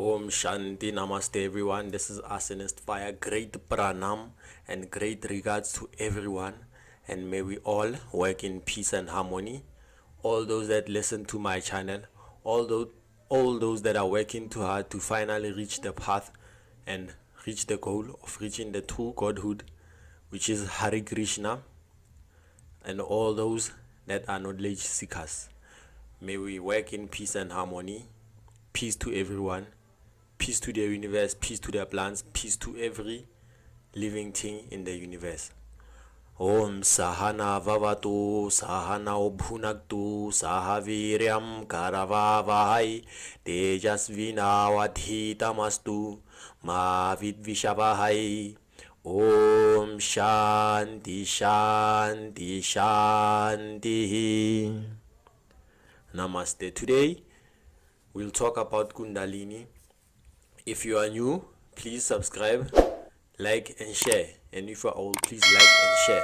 Om Shanti Namaste everyone. This is Arsonist Fire. Great Pranam and great regards to everyone. And may we all work in peace and harmony. All those that listen to my channel, all those that are working too hard to finally reach the path and reach the goal of reaching the true Godhood, which is Hare Krishna, and all those that are knowledge seekers. May we work in peace and harmony. Peace to everyone. Peace to the universe, peace to the plants, peace to every living thing in the universe. Om Sahana Vavatu Sahana Obhunaktu Sahaviryam Karavavahai Tejasvina Vadhitamastu Ma Vidvishavahai. Om Shanti Shanti Shanti. Namaste. Today we'll talk about Kundalini. If you are new, please subscribe, like and share. And if you are old, please like and share.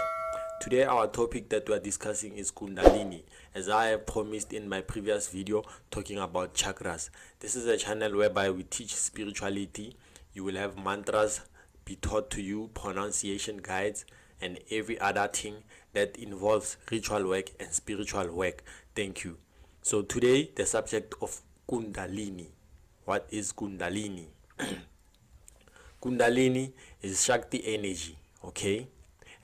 Today our topic that we are discussing is Kundalini, as I have promised in my previous video talking about chakras. This is a channel whereby we teach spirituality. You will have mantras be taught to you, pronunciation guides, and every other thing that involves ritual work and spiritual work. Thank you. So today the subject of Kundalini. What is Kundalini? Kundalini is Shakti energy, okay?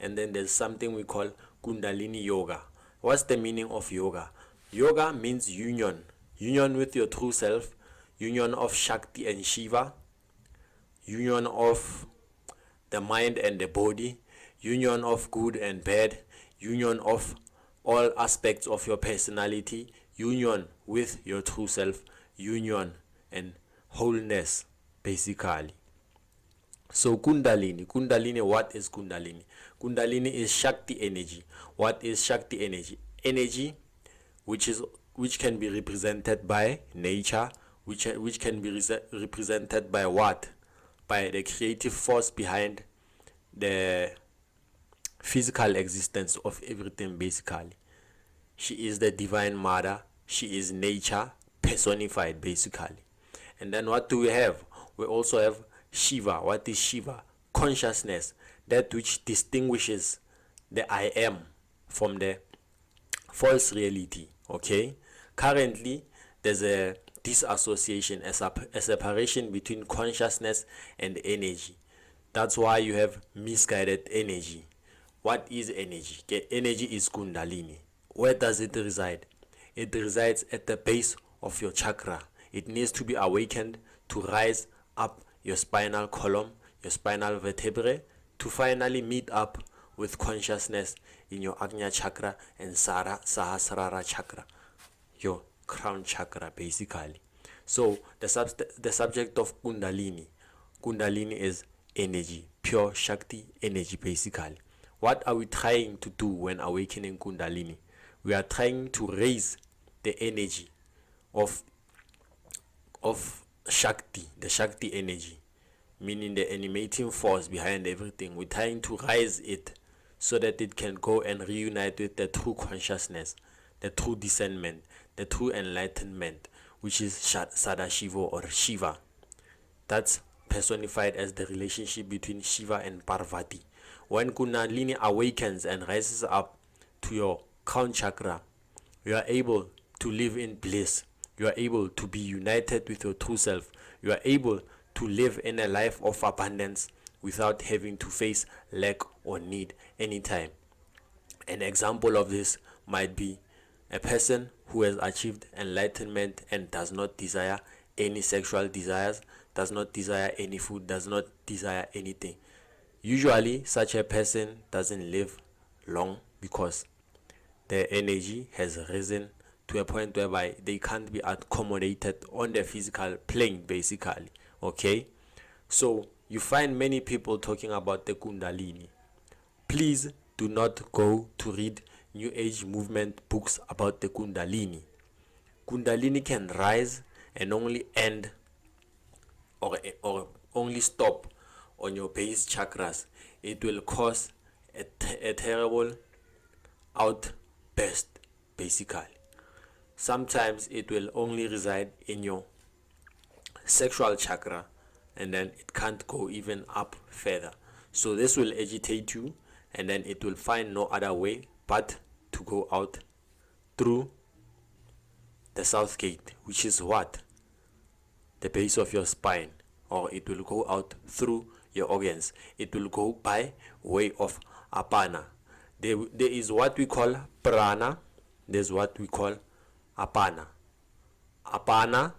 And then there's something we call Kundalini yoga. What's the meaning of yoga? Yoga means union with your true self, union of Shakti and Shiva, union of the mind and the body, union of good and bad, union of all aspects of your personality, union with your true self, union and wholeness, basically. So Kundalini, what is Kundalini? Kundalini is Shakti energy. What is Shakti energy? Energy which can be represented by nature, which can be represented by what? By the creative force behind the physical existence of everything, basically. She is the divine mother. She is nature personified, basically. And then what do we have? We also have Shiva. What is Shiva? Consciousness, that which distinguishes the I am from the false reality. Okay? Currently, there's a disassociation, a separation between consciousness and energy. That's why you have misguided energy. What is energy? Energy is Kundalini. Where does it reside? It resides at the base of your chakra. It needs to be awakened to rise up your spinal column, your spinal vertebrae, to finally meet up with consciousness in your Ajna chakra and Sahasrara chakra, your crown chakra, basically. So the subject of Kundalini is energy, pure Shakti energy, basically. What are we trying to do when awakening Kundalini? We are trying to raise the energy of Shakti, the Shakti energy, meaning the animating force behind everything. We're trying to rise it so that it can go and reunite with the true consciousness, the true discernment, the true enlightenment, which is Sadashiva or Shiva. That's personified as the relationship between Shiva and Parvati. When Kundalini awakens and rises up to your crown chakra, you are able to live in bliss. You are able to be united with your true self. You are able to live in a life of abundance without having to face lack or need anytime. An example of this might be a person who has achieved enlightenment and does not desire any sexual desires, does not desire any food, does not desire anything. Usually, such a person doesn't live long because their energy has risen to a point whereby they can't be accommodated on the physical plane, basically. Okay, so you find many people talking about the Kundalini. Please do not go to read New Age movement books about the Kundalini. Kundalini can rise and only end or only stop on your base chakras. It will cause a terrible outburst, basically. Sometimes it will only reside in your sexual chakra, and then it can't go even up further. So this will agitate you, and then it will find no other way but to go out through the south gate, which is what? The base of your spine, or it will go out through your organs. It will go by way of apana. There is what we call prana, there's what we call apana. Apana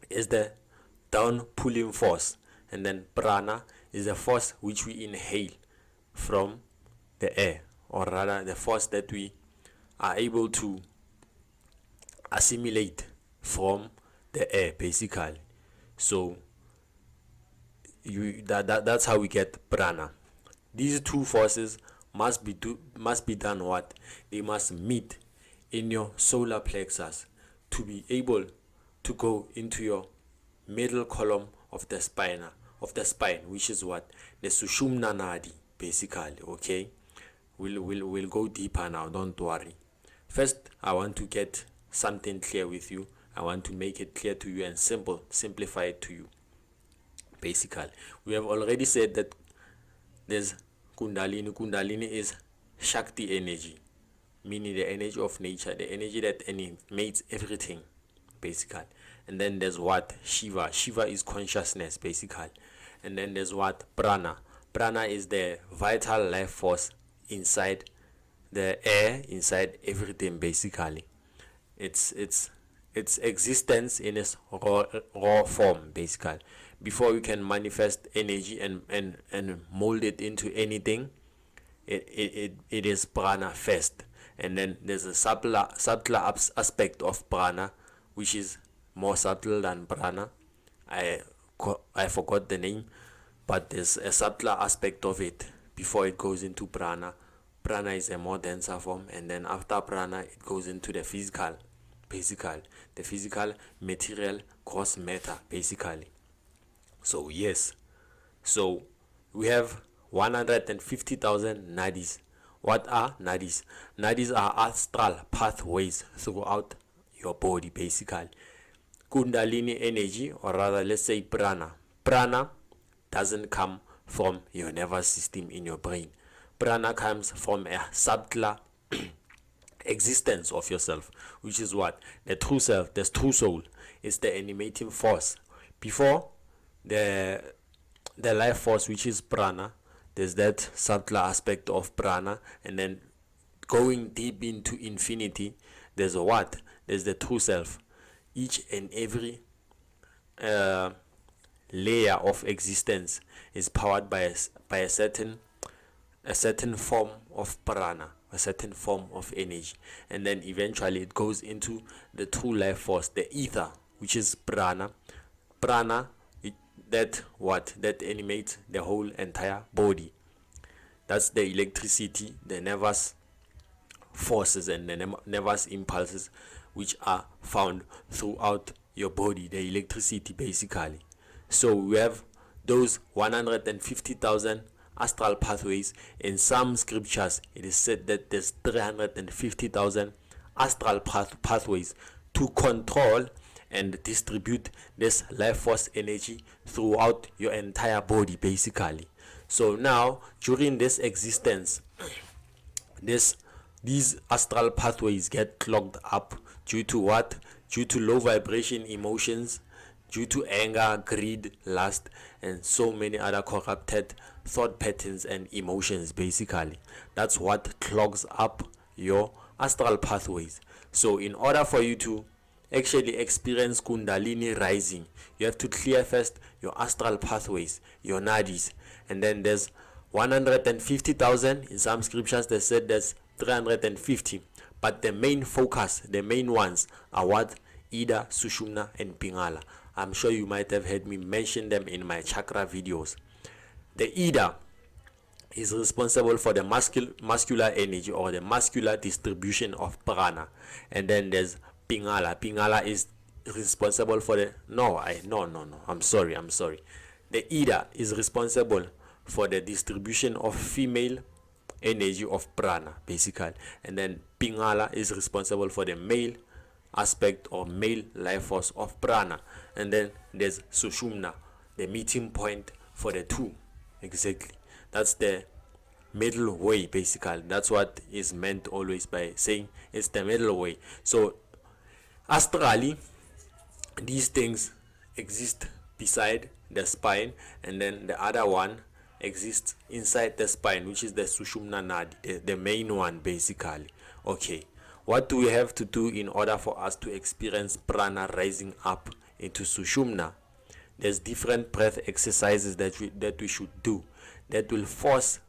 is the down pulling force, and then prana is the force which we inhale from the air, or rather the force that we are able to assimilate from the air, basically. So that's how we get prana. These two forces must be done what? They must meet in your solar plexus to be able to go into your middle column of the spine, which is what? The Sushumna Nadi, basically. Okay, we'll go deeper now, don't worry. First, I want to get something clear with you. I want to make it clear to you and simplify it to you. Basically, we have already said that there's Kundalini. Kundalini is Shakti energy, meaning the energy of nature, the energy that animates everything, basically. And then there's what? Shiva. Shiva is consciousness, basically. And then there's what? Prana. Prana is the vital life force inside the air, inside everything, basically. It's existence in its raw form, basically. Before you can manifest energy and mold it into anything, it is prana first. And then there's a subtler aspect of prana, which is more subtle than prana. I forgot the name, but there's a subtler aspect of it before it goes into prana. Prana is a more denser form, and then after prana it goes into the physical, basically. The physical material gross matter, basically. So yes, so we have 150,000 nadis. What are nadis? Nadis are astral pathways throughout your body, basically. Kundalini energy, or rather let's say prana. Prana doesn't come from your nervous system in your brain. Prana comes from a subtler existence of yourself, which is what? The true self, the true soul, is the animating force. Before the life force, which is prana, there's that subtler aspect of prana, and then going deep into infinity, there's a what? There's the true self. Each and every layer of existence is powered by a certain form of prana, a certain form of energy, and then eventually it goes into the true life force, the ether, which is prana. Prana, that animates the whole entire body. That's the electricity, the nervous forces and the nervous impulses which are found throughout your body, the electricity, basically. So we have those 150,000 astral pathways. In some scriptures it is said that there's 350,000 astral pathways to control and distribute this life force energy throughout your entire body, basically. So now during this existence, these astral pathways get clogged up due to what? Due to low vibration emotions, due to anger, greed, lust, and so many other corrupted thought patterns and emotions, basically. That's what clogs up your astral pathways. So in order for you to actually experience Kundalini rising, you have to clear first your astral pathways, your nadis. And then there's 150,000. In some scriptures they said there's 350, but the main focus, the main ones are what? Ida, Sushumna, and Pingala. I'm sure you might have heard me mention them in my chakra videos. The Ida is responsible for the muscular energy, or the muscular distribution of prana. And then there's Pingala. Pingala is responsible for the I'm sorry. The Ida is responsible for the distribution of female energy of prana, basically. And then Pingala is responsible for the male aspect or male life force of prana, and then there's sushumna, the meeting point for the two. Exactly, that's the middle way. Basically, that's what is meant always by saying it's the middle way. So astrally, these things exist beside the spine, and then the other one exists inside the spine, which is the sushumna nadi, the main one basically. Okay, what do we have to do in order for us to experience prana rising up into sushumna? There's different breath exercises that we should do that will force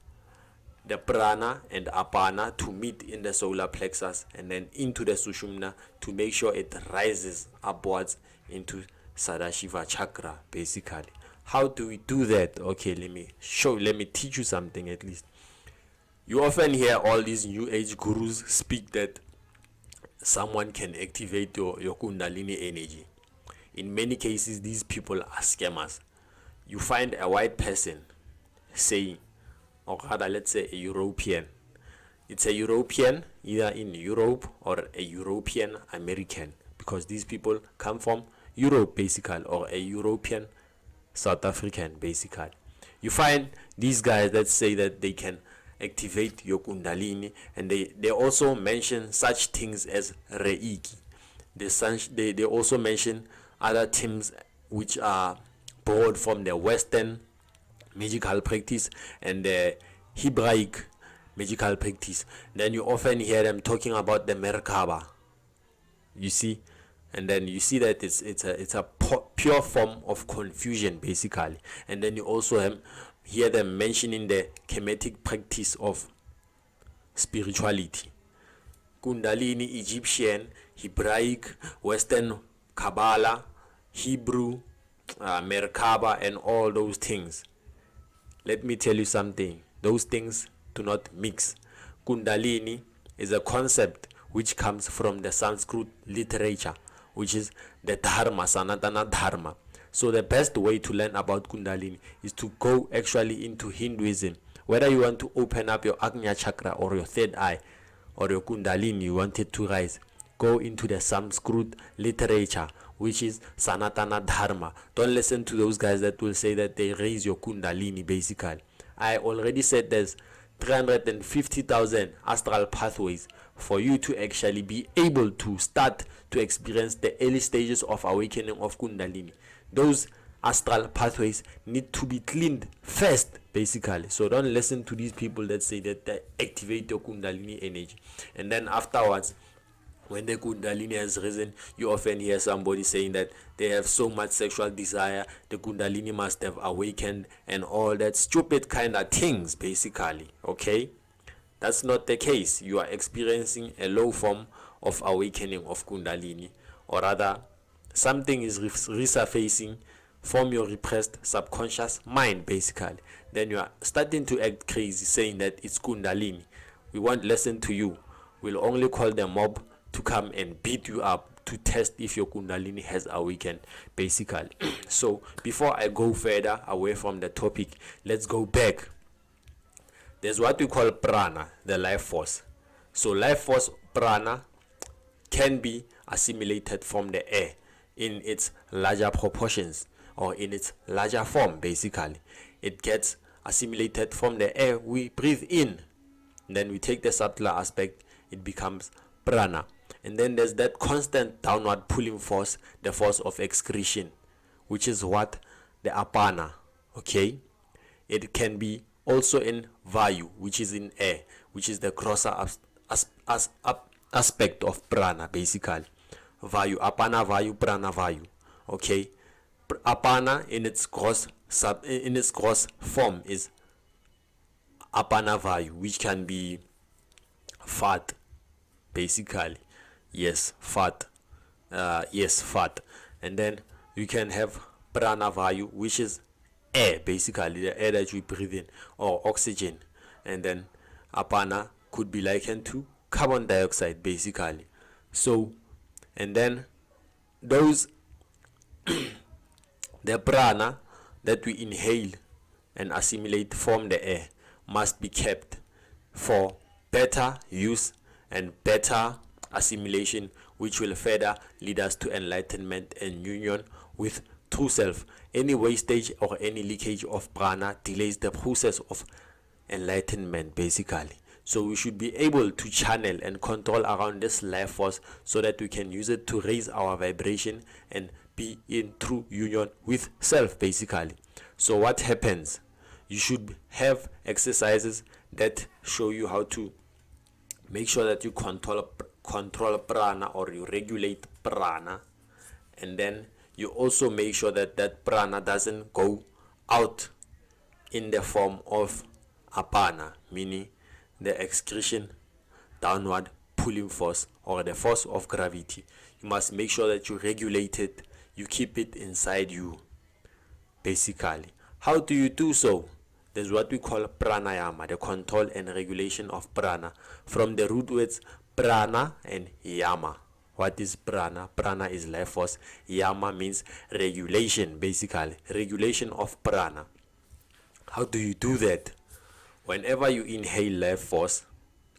the prana and apana to meet in the solar plexus and then into the sushumna to make sure it rises upwards into Sadashiva chakra basically. How do we do that? Okay, let me teach you something at least. You often hear all these new age gurus speak that someone can activate your Kundalini energy. In many cases, these people are scammers. You find a white person saying, or rather, let's say a European. It's a European, either in Europe or a European American, because these people come from Europe basically, or a European South African basically. You find these guys that say that they can activate your Kundalini, and they also mention such things as Reiki. They also mention other terms which are borrowed from the Western magical practice and the Hebraic magical practice. Then you often hear them talking about the Merkaba. You see, and then you see that it's a pure form of confusion basically. And then you also hear them mentioning the Kemetic practice of spirituality. Kundalini, Egyptian, Hebraic, Western Kabbalah, Hebrew, Merkaba, and all those things. Let me tell you something. Those things do not mix. Kundalini is a concept which comes from the Sanskrit literature, which is the Dharma, Sanatana Dharma. So the best way to learn about Kundalini is to go actually into Hinduism. Whether you want to open up your Agnya chakra or your third eye or your Kundalini, you want it to rise, go into the Sanskrit literature, which is Sanatana Dharma. Don't listen to those guys that will say that they raise your Kundalini basically. I already said there's 350,000 astral pathways for you to actually be able to start to experience the early stages of awakening of Kundalini. Those astral pathways need to be cleaned first basically. So don't listen to these people that say that they activate your Kundalini energy, and then afterwards, when the Kundalini has risen, you often hear somebody saying that they have so much sexual desire, the Kundalini must have awakened, and all that stupid kind of things basically. Okay, that's not the case. You are experiencing a low form of awakening of Kundalini, or rather something is resurfacing from your repressed subconscious mind basically. Then you are starting to act crazy saying that it's Kundalini. We won't listen to you. We'll only call the mob to come and beat you up to test if your Kundalini has awakened basically. So before I go further away from the topic, let's go back. There's what we call Prana, the life force. So life force Prana can be assimilated from the air in its larger proportions or in its larger form basically. It gets assimilated from the air we breathe in. Then we take the subtler aspect, it becomes Prana. And then there's that constant downward pulling force, the force of excretion, which is what the apana. Okay, it can be also in vayu, which is in air, which is the grosser aspect of prana basically. Vayu, apana vayu, prana vayu. Okay, apana in its gross form is apana vayu, which can be fat basically. Yes, fat. Fat. And then you can have prana vayu, which is air basically, the air that we breathe in, or oxygen. And then apana could be likened to carbon dioxide basically. So, and then those the prana that we inhale and assimilate from the air must be kept for better use and better assimilation which will further lead us to enlightenment and union with true self. Any wastage or any leakage of prana delays the process of enlightenment, basically. So we should be able to channel and control around this life force so that we can use it to raise our vibration and be in true union with self, basically. So what happens? You should have exercises that show you how to make sure that you control prana, or you regulate prana, and then you also make sure that that prana doesn't go out in the form of apana, meaning the excretion, downward pulling force, or the force of gravity. You must make sure that you regulate it, you keep it inside you, basically. How do you do so? There's what we call pranayama, the control and regulation of prana, from the root words prana and yama. What is prana? Prana is life force. Yama means regulation, basically. Regulation of prana. How do you do that? Whenever you inhale life force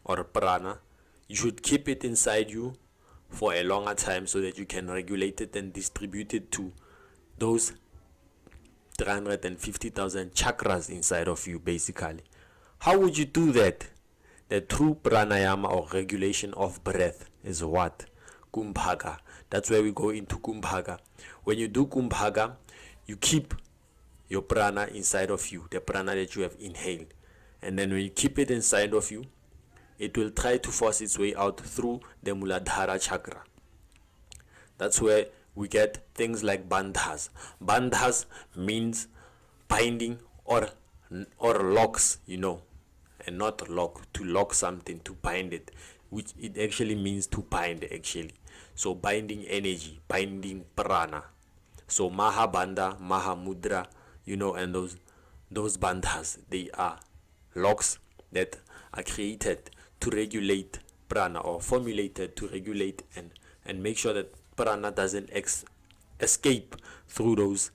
or prana, you should keep it inside you for a longer time so that you can regulate it and distribute it to those 350,000 chakras inside of you, basically. How would you do that? The true pranayama, or regulation of breath, is what? Kumbhaka. That's where we go into kumbhaka. When you do kumbhaka, you keep your prana inside of you, the prana that you have inhaled. And then when you keep it inside of you, it will try to force its way out through the Muladhara chakra. That's where we get things like bandhas. Bandhas means binding or locks, and not lock, to lock something, to bind it, which it actually means to bind, actually. So binding energy, binding prana. So maha bandha, maha mudra, and those bandhas, they are locks that are created to regulate prana, or formulated to regulate and make sure that prana doesn't escape through those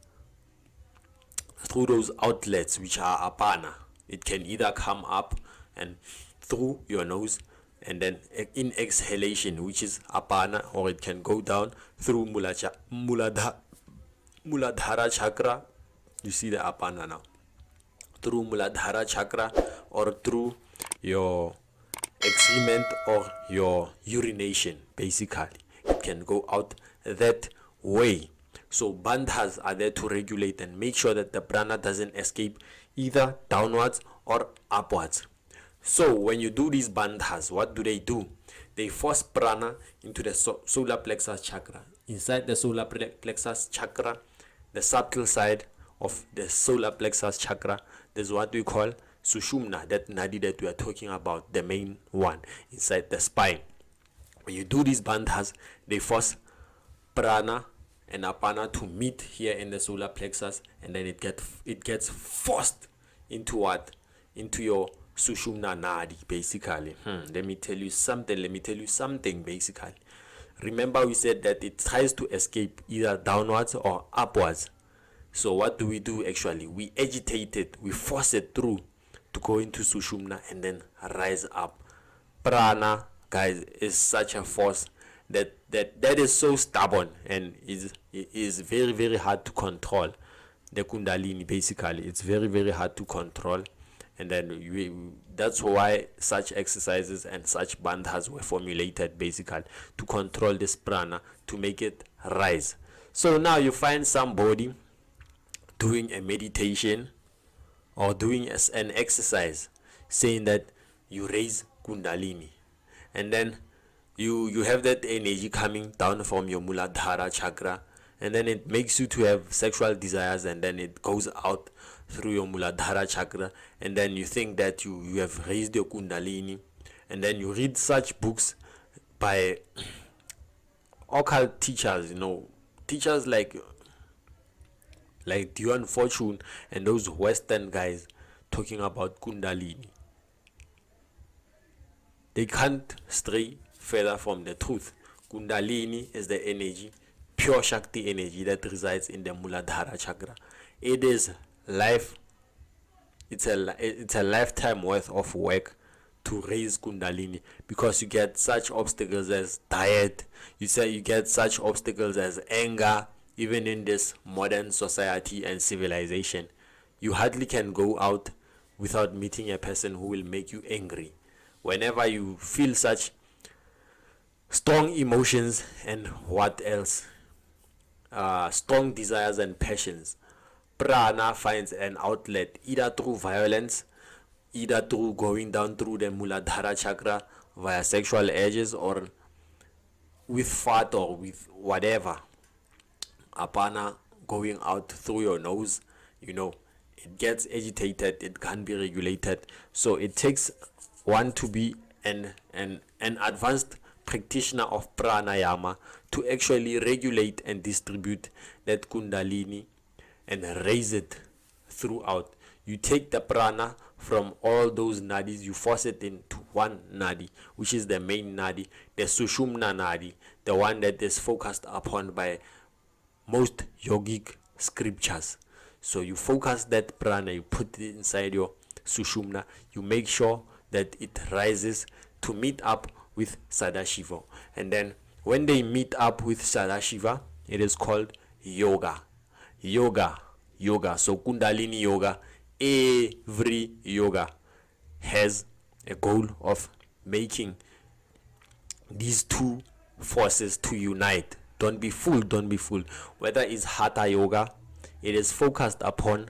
outlets, which are apana. It can either come up and through your nose, and then in exhalation, which is apana, or it can go down through muladhara chakra. You see the apana now, through muladhara chakra, or through your excrement or your urination, basically. It can go out that way. So bandhas are there to regulate and make sure that the prana doesn't escape either downwards or upwards. So when you do these bandhas, what do? They force prana into the solar plexus chakra. Inside the solar plexus chakra, the subtle side of the solar plexus chakra, there's what we call sushumna, that nadi that we are talking about, the main one inside the spine. When you do these bandhas, they force prana and apana to meet here in the solar plexus, and then it gets forced into what? Into your sushumna nadi, basically. Let me tell you something, basically. Remember, we said that it tries to escape either downwards or upwards. So what do we do actually? We agitate it, we force it through to go into sushumna and then rise up. Prana, guys, is such a force that is so stubborn, and is very, very hard to control. The Kundalini, basically, it's very, very hard to control. And then that's why such exercises and such bandhas were formulated, basically, to control this prana, to make it rise. So now you find somebody doing a meditation or doing an exercise saying that you raise Kundalini, and then you have that energy coming down from your Muladhara chakra, and then it makes you to have sexual desires, and then it goes out through your Muladhara chakra, and then you think that you have raised your Kundalini, and then you read such books by occult teachers, teachers like Dion Fortune and those Western guys talking about Kundalini. They can't stray further from the truth. Kundalini is the energy, pure Shakti energy, that resides in the Muladhara chakra. It is life. It's a lifetime worth of work to raise Kundalini, because you get such obstacles as diet, you get such obstacles as anger. Even in this modern society and civilization, you hardly can go out without meeting a person who will make you angry. Whenever you feel such strong emotions and what else, strong desires and passions, Prana finds an outlet either through violence, either through going down through the Muladhara chakra via sexual urges, or with fat, or with whatever. Apana going out through your nose, it gets agitated, it can't be regulated. So it takes one to be an advanced practitioner of pranayama to actually regulate and distribute that Kundalini and raise it throughout. You take the prana from all those nadis, you force it into one nadi, which is the main nadi, the Sushumna nadi, the one that is focused upon by most yogic scriptures. So you focus that prana, you put it inside your Sushumna, you make sure that it rises to meet up with Sadashiva. And then when they meet up with Sadashiva, it is called yoga. So Kundalini yoga, every yoga has a goal of making these two forces to unite. Don't be fooled. Whether it's Hatha yoga, it is focused upon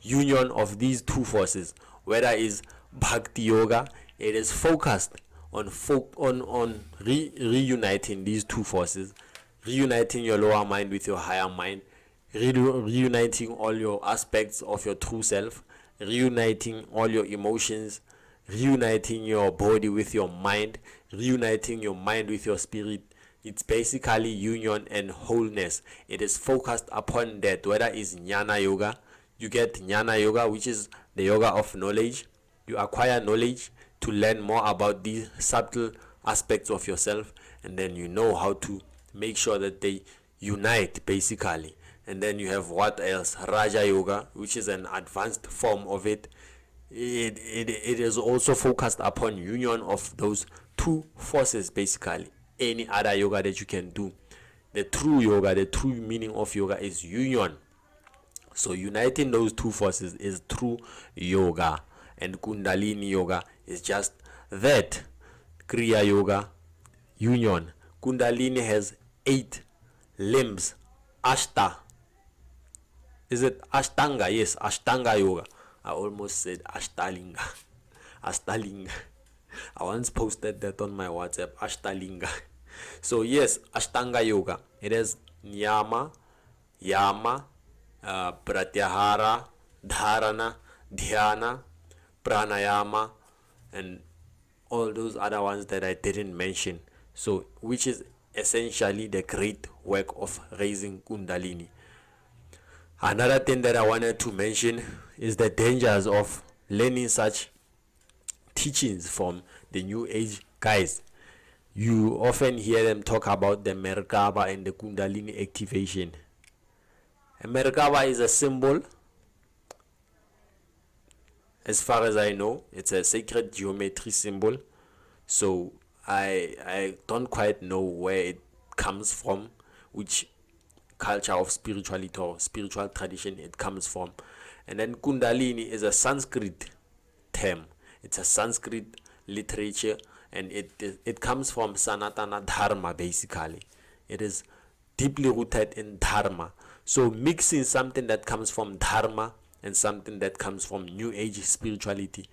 union of these two forces. Whether it's Bhakti yoga, it is focused on reuniting these two forces, reuniting your lower mind with your higher mind, reuniting all your aspects of your true self, reuniting all your emotions, reuniting your body with your mind, reuniting your mind with your spirit. It's basically union and wholeness. It is focused upon that. Whether it's Jnana yoga, you get Jnana yoga, which is the yoga of knowledge. You acquire knowledge to learn more about these subtle aspects of yourself, and then you know how to make sure that they unite, basically. And then you have what else? Raja yoga, which is an advanced form of it. It is also focused upon union of those two forces, basically. Any other yoga that you can do, the true yoga, the true meaning of yoga is union. So uniting those two forces is true yoga, and Kundalini yoga is just that. Kriya yoga, union. Kundalini has 8 limbs. Ashta. Is it Ashtanga? Yes, Ashtanga yoga. I almost said Ashtalinga. Ashtalinga. I once posted that on my WhatsApp. Ashtalinga. So yes, Ashtanga yoga. It has Niyama, Yama, Pratyahara, Dharana, Dhyana, Pranayama, and all those other ones that I didn't mention. So which is essentially the great work of raising Kundalini. Another thing that I wanted to mention is the dangers of learning such teachings from the New Age guys. You often hear them talk about the Merkaba and the Kundalini activation. A Merkaba is a symbol. As far as I know, it's a sacred geometry symbol. So I don't quite know where it comes from, which culture of spirituality or spiritual tradition it comes from. And then Kundalini is a Sanskrit term. It's a Sanskrit literature, and it comes from Sanatana Dharma, basically. It is deeply rooted in Dharma. So mixing something that comes from Dharma and something that comes from New Age spirituality,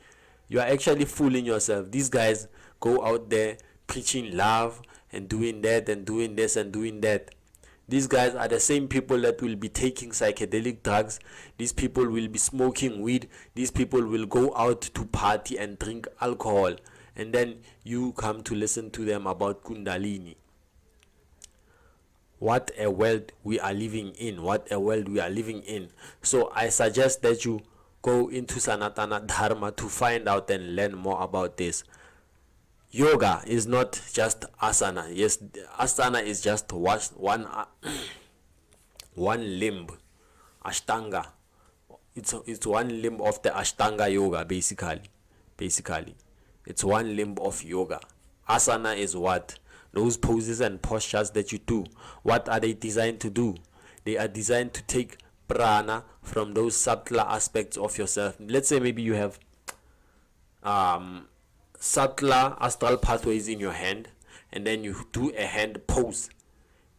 you are actually fooling yourself. These guys go out there preaching love and doing that and doing this and doing that. These guys are the same people that will be taking psychedelic drugs. These people will be smoking weed. These people will go out to party and drink alcohol. And then you come to listen to them about Kundalini. What a world we are living in. So I suggest that you go into Sanatana Dharma to find out and learn more about this. Yoga is not just asana. Yes, asana is just one limb. Ashtanga. It's one limb of the Ashtanga yoga, basically. It's one limb of yoga. Asana is what? Those poses and postures that you do. What are they designed to do? They are designed to take prana from those subtler aspects of yourself. Let's say maybe you have subtler astral pathways in your hand, and then you do a hand pose.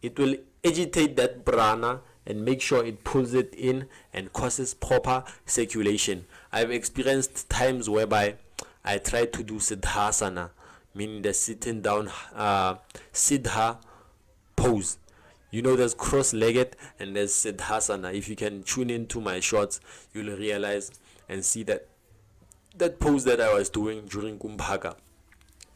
It will agitate that prana and make sure it pulls it in and causes proper circulation. I've experienced times whereby I try to do siddhasana, meaning the sitting down siddha pose. You know, there's cross-legged and there's siddhasana. If you can tune into my shorts, you'll realize and see that that pose that I was doing during Kumbhaka,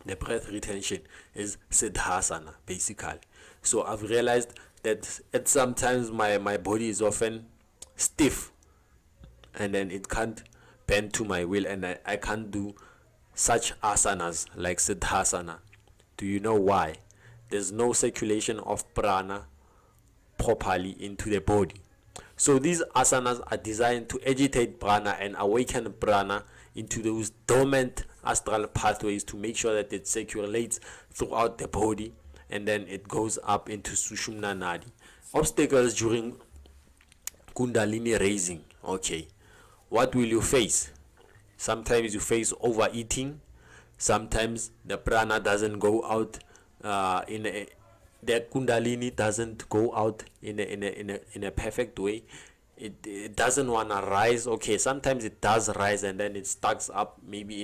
the breath retention, is siddhasana basically. So I've realized that at sometimes my body is often stiff, and then it can't bend to my will, and I can't do such asanas like siddhasana. Do you know why? There's no circulation of prana properly into the body. So these asanas are designed to agitate prana and awaken prana into those dormant astral pathways to make sure that it circulates throughout the body, and then it goes up into Sushumna Nadi. Obstacles during Kundalini raising. Okay, what will you face? Sometimes you face overeating. Sometimes the prana doesn't go out the Kundalini doesn't go out in a perfect way. It doesn't want to rise. Okay, sometimes it does rise and then it stacks up maybe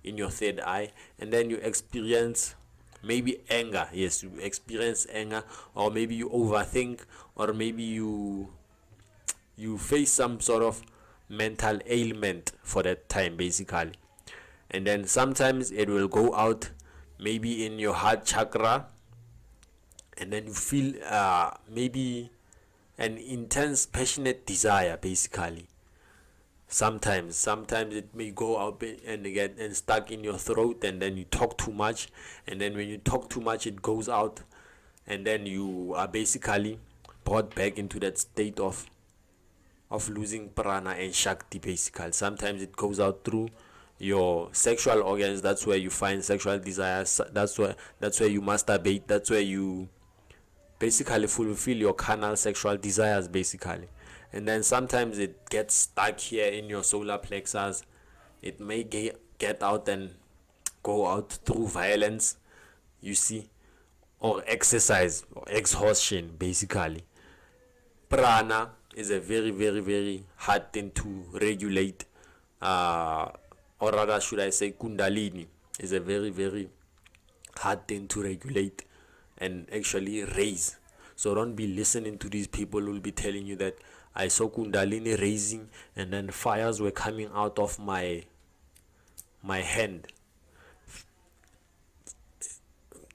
in your third eye, and then you experience maybe anger. Yes, you experience anger, or maybe you overthink, or maybe you face some sort of mental ailment for that time basically. And then sometimes it will go out maybe in your heart chakra, and then you feel maybe an intense passionate desire basically. Sometimes it may go out and get and stuck in your throat, and then you talk too much, and then when you talk too much it goes out, and then you are basically brought back into that state of losing prana and shakti basically. Sometimes it goes out through your sexual organs. That's where you find sexual desires. That's where you masturbate. That's where you basically fulfill your carnal sexual desires basically. And then sometimes it gets stuck here in your solar plexus. It may get out and go out through violence, you see, or exercise or exhaustion basically. Prana is a very, very, very hard thing to regulate, or rather should I say Kundalini is a very, very hard thing to regulate and actually raise. So don't be listening to these people who will be telling you that I saw Kundalini raising and then fires were coming out of my hand.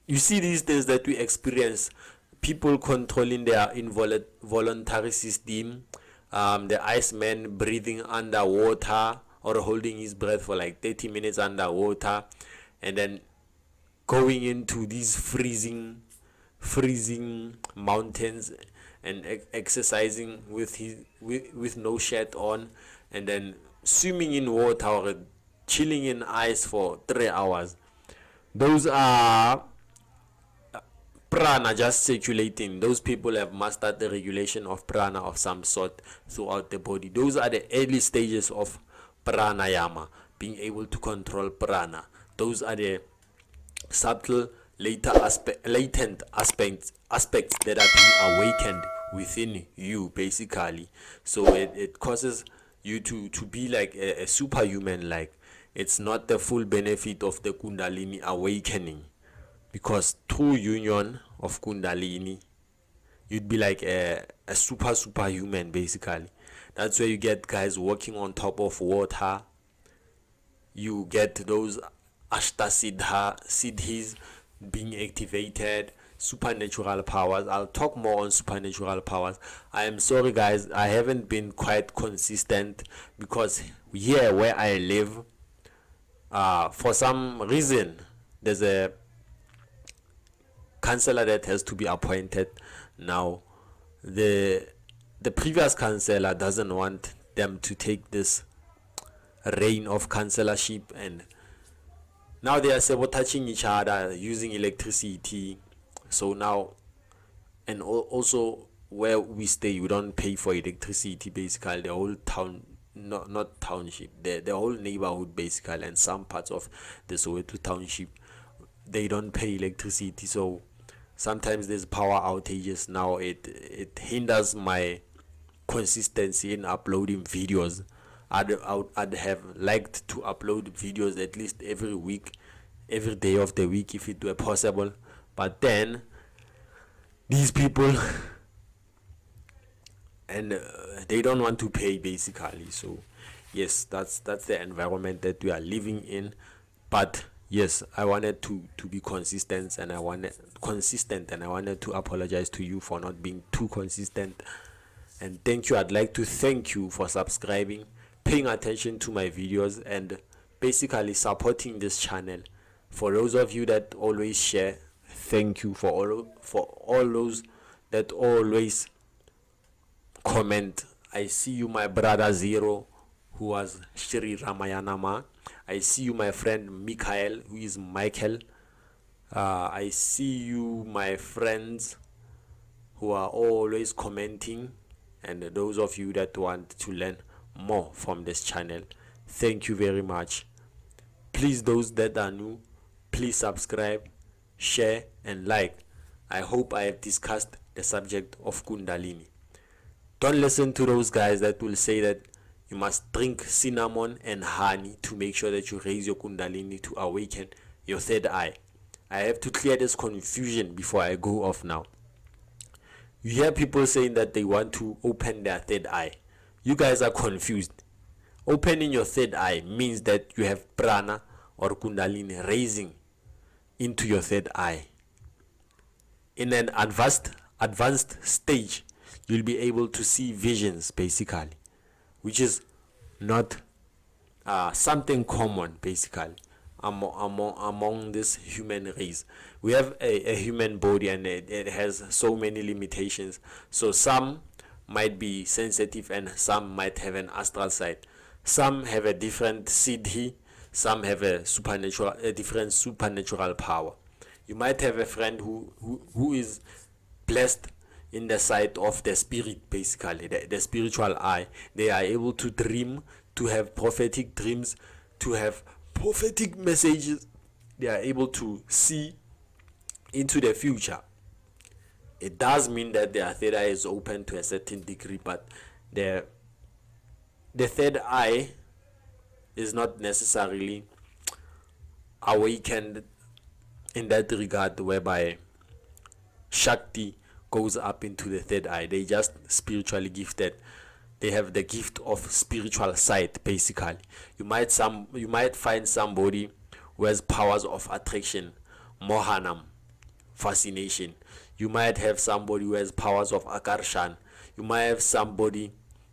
You see these things that we experience, people controlling their involuntary system, the Iceman breathing underwater or holding his breath for like 30 minutes underwater, and then going into these freezing mountains and exercising with no shirt on, and then swimming in water or chilling in ice for 3 hours. Those are prana just circulating. Those people have mastered the regulation of prana of some sort throughout the body. Those are the early stages of pranayama, being able to control prana. Those are the subtle latent aspects that are being awakened within you basically. So it causes you to be like a superhuman. Like, it's not the full benefit of the Kundalini awakening, because through union of Kundalini you'd be like a superhuman basically. That's where you get guys walking on top of water. You get those siddhis being activated, supernatural powers. I'll talk more on supernatural powers. I am sorry guys, I haven't been quite consistent because here where I live, for some reason there's a counselor that has to be appointed now. The previous counselor doesn't want them to take this reign of counselorship and Now they are sabotaging each other using electricity. So now, and also where we stay, we don't pay for electricity. Basically, the whole town, not township, the whole neighborhood basically, and some parts of the Soweto township, they don't pay electricity. So sometimes there's power outages. Now it hinders my consistency in uploading videos. I'd have liked to upload videos at least every week, every day of the week if it were possible. But then these people and they don't want to pay basically. So yes, that's the environment that we are living in. But yes, I wanted to be consistent, and I wanted to apologize to you for not being too consistent. And thank you. I'd like to thank you for subscribing, paying attention to my videos, and basically supporting this channel. For those of you that always share, thank you. For all those that always comment, I see you, my brother Zero, who was Shri Ramayanama. I see you, my friend Mikael, who is Michael. I see you, my friends who are always commenting, and those of you that want to learn more from this channel, thank you very much. Please, those that are new, please subscribe, share, and like. I hope I have discussed the subject of Kundalini. Don't listen to those guys that will say that you must drink cinnamon and honey to make sure that you raise your Kundalini to awaken your third eye. I have to clear this confusion before I go off now. You hear people saying that they want to open their third eye. You guys are confused. Opening your third eye means that you have Prana or Kundalini raising into your third eye. In an advanced stage, you'll be able to see visions basically, which is not something common basically among this human race. We have a human body, and it has so many limitations. So some might be sensitive and some might have an astral side. Some have a different siddhi, some have a different supernatural power. You might have a friend who is blessed in the side of the spirit, basically the spiritual eye. They are able to dream, to have prophetic dreams, to have prophetic messages. They are able to see into the future. It does mean that their third eye is open to a certain degree, but the third eye is not necessarily awakened in that regard, whereby Shakti goes up into the third eye. They just spiritually gifted. They have the gift of spiritual sight basically. You might find somebody who has powers of attraction, mohanam, fascination. You might have somebody who has powers of akarshan. You might have somebody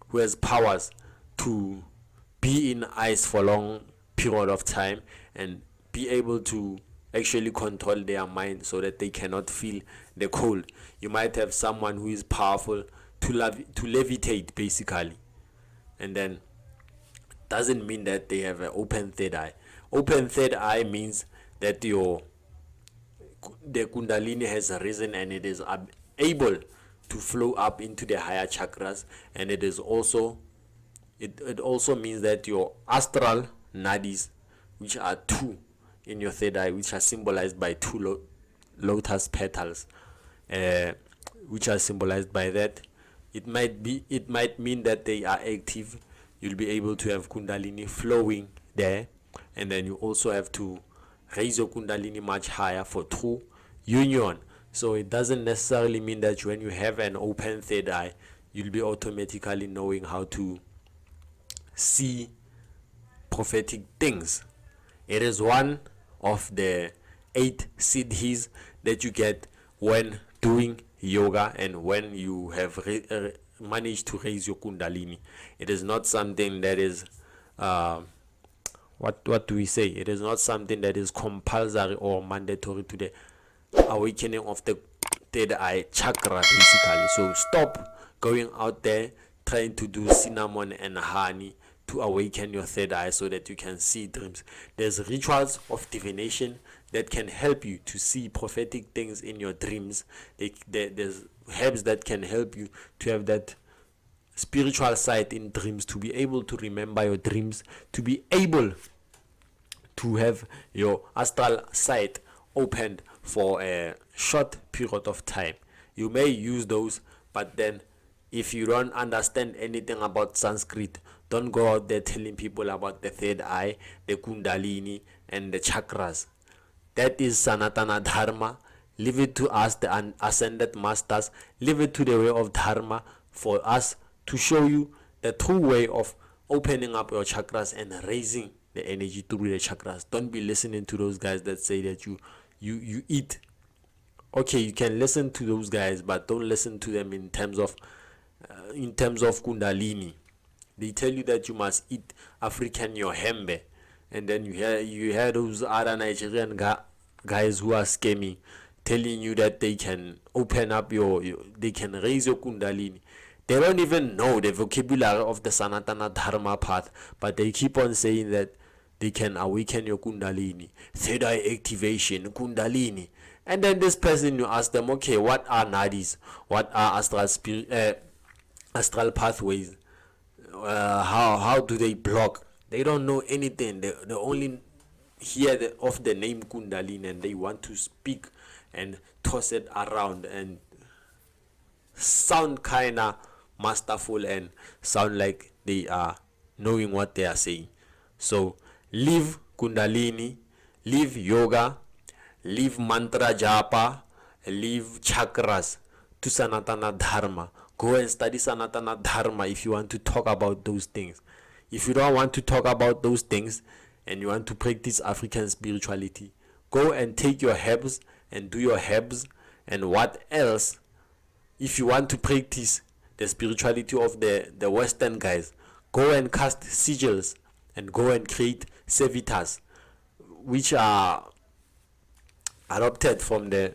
who has powers to be in ice for a long period of time and be able to actually control their mind so that they cannot feel the cold. You might have someone who is powerful to levitate basically, and then doesn't mean that they have an open third eye. Open third eye means that the Kundalini has risen and it is able to flow up into the higher chakras, and it also means that your astral nadis, which are two in your third eye, which are symbolized by two lotus petals, which are symbolized by that, it might mean that they are active. You'll be able to have Kundalini flowing there, and then you also have to raise your Kundalini much higher for true union. So it doesn't necessarily mean that when you have an open third eye, you'll be automatically knowing how to see prophetic things. It is one of the 8 siddhis that you get when doing yoga and when you have managed to raise your Kundalini. It is not something that is what do we say? It is not something that is compulsory or mandatory to the awakening of the third eye chakra basically. So stop going out there trying to do cinnamon and honey to awaken your third eye so that you can see dreams. There's rituals of divination that can help you to see prophetic things in your dreams. There's herbs that can help you to have that spiritual sight in dreams, to be able to remember your dreams, to be able to have your astral sight opened for a short period of time. You may use those, but then if you don't understand anything about Sanskrit, don't go out there telling people about the third eye, the Kundalini, and the chakras. That is Sanatana Dharma. Leave it to us, the ascended masters. Leave it to the way of Dharma for us to show you the true way of opening up your chakras and raising the energy through the chakras. Don't be listening to those guys that say that you eat. Okay, you can listen to those guys, but don't listen to them in terms of Kundalini. They tell you that you must eat African yohembe, and then you hear those other Nigerian guys who are scamming, telling you that they can open up they can raise your Kundalini. They don't even know the vocabulary of the Sanatana Dharma path, but they keep on saying that they can awaken your Kundalini, third eye activation, Kundalini. And then this person, you ask them, okay, what are nadis? What are astral pathways? How do they block? They don't know anything. They only hear of the name Kundalini, and they want to speak and toss it around and sound kind of masterful and sound like they are knowing what they are saying. So leave Kundalini, leave yoga, leave mantra japa, leave chakras to Sanatana Dharma. Go and study Sanatana Dharma if you want to talk about those things. If you don't want to talk about those things and you want to practice African spirituality, go and take your herbs and do your herbs. And what else? If you want to practice the spirituality of the Western guys, go and cast sigils and go and create sevitas, which are adopted from the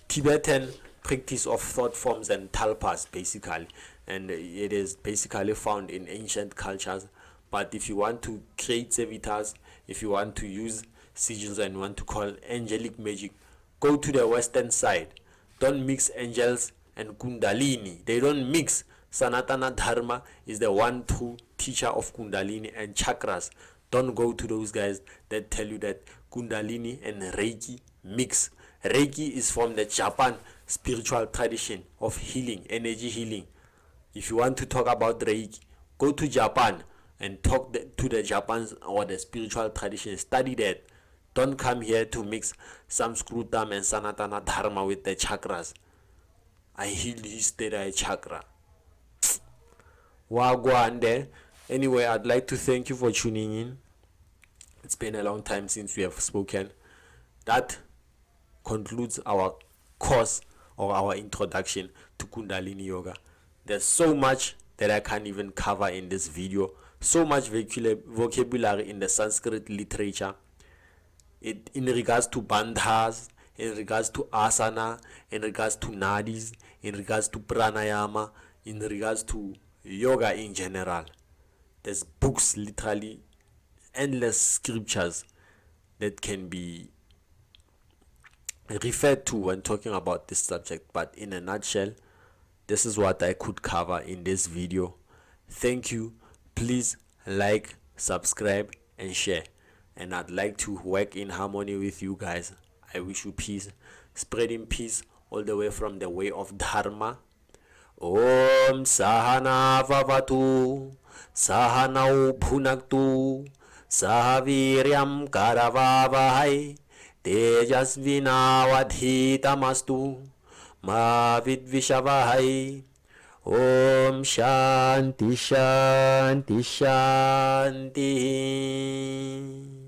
Tibetan practice of thought forms and talpas, basically, and it is basically found in ancient cultures. But if you want to create sevitas, if you want to use sigils and want to call angelic magic, go to the Western side. Don't mix angels and Kundalini. They don't mix. Sanatana Dharma is the one true teacher of Kundalini and chakras. Don't go to those guys that tell you that Kundalini and Reiki mix. Reiki is from the Japan spiritual tradition of healing, energy healing. If you want to talk about Reiki, go to Japan and talk to the Japans or the spiritual tradition. Study that. Don't come here to mix Samskrutam and Sanatana Dharma with the chakras. I heal his third eye chakra. Wagwande. Anyway, I'd like to thank you for tuning in. It's been a long time since we have spoken. That concludes our course or our introduction to Kundalini Yoga. There's so much that I can't even cover in this video. So much vocabulary in the Sanskrit literature. In regards to Bandhas, in regards to asana, in regards to nadis, in regards to pranayama, in regards to yoga in general. There's books, literally endless scriptures that can be referred to when talking about this subject. But in a nutshell, this is what I could cover in this video. Thank you. Please like, subscribe, and share. And I'd like to work in harmony with you guys. I wish you peace, spreading peace all the way from the way of Dharma. Om Sahana Vavatu, Sahana Bhunaktu, Sahaviryam Karavavahai, Tejasvinavadhitamastu, Ma Vidvishavahai. Om Shanti Shanti Shanti.